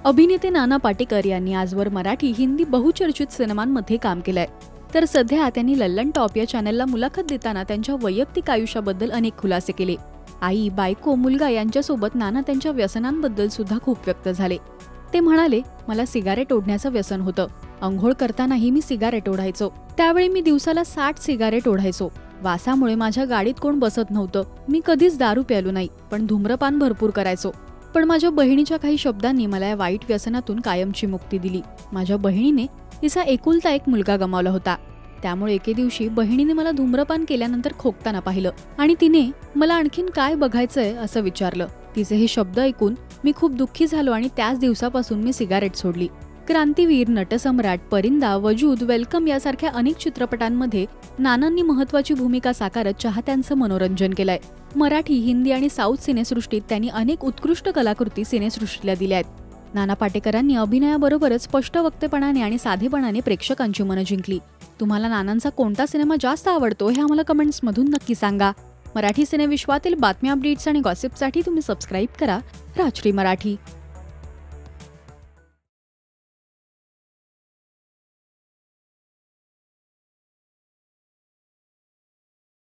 अभिनेते नाना पाटेकर यांनी आजवर मराठी, हिंदी बहुचर्चित सिनेमांमध्ये काम केलंय. तर सध्या त्यांनी लल्लन टॉप या चॅनलला मुलाखत देताना त्यांच्या वैयक्तिक आयुष्याबद्दल अनेक खुलासे केले. आई, बायको, मुलगा यांच्यासोबत नाना त्यांच्या व्यसनांबद्दल सुद्धा खूप व्यक्त झाले. ते म्हणाले, मला सिगारेट ओढण्याचं व्यसन होतं. अंघोळ करतानाही मी सिगारेट ओढायचो. त्यावेळी मी दिवसाला 60 सिगारेट ओढायचो. वासामुळे माझ्या गाडीत कोण बसत नव्हतं. मी कधीच दारू प्यालो नाही, पण धूम्रपान भरपूर करायचो. पण माझ्या बहिणीच्या काही शब्दांनी मला या वाईट व्यसनातून कायमची मुक्ती दिली. माझ्या बहिणीने तिचा एकुलता एक मुलगा गमावला होता. त्यामुळे एके दिवशी बहिणीने मला धूम्रपान केल्यानंतर खोकताना पाहिलं आणि तिने मला आणखीन काय बघायचंय असं विचारलं. तिचे हे शब्द ऐकून मी खूप दुःखी झालो आणि त्याच दिवसापासून मी सिगारेट सोडली. क्रांतीवीर, नटसम्राट, परिंदा, वजूद, वेलकम यासारख्या अनेक चित्रपटांमध्ये नानांनी महत्त्वाची भूमिका साकारत चाहत्यांचं मनोरंजन केलंय. मराठी, हिंदी आणि साऊथ सिनेसृष्टीत त्यांनी अनेक उत्कृष्ट कलाकृती सिनेसृष्टीला दिल्या आहेत. नाना पाटेकरांनी अभिनयाबरोबरच स्पष्ट वक्तेपणाने आणि साधेपणाने प्रेक्षकांची मनं जिंकली. तुम्हाला नानांचा कोणता सिनेमा जास्त आवडतो हे आम्हाला कमेंट्समधून नक्की सांगा. मराठी सिनेविश्वातील बातम्या, अपडेट्स आणि गॉसिपसाठी तुम्ही सबस्क्राईब करा राजश्री मराठी.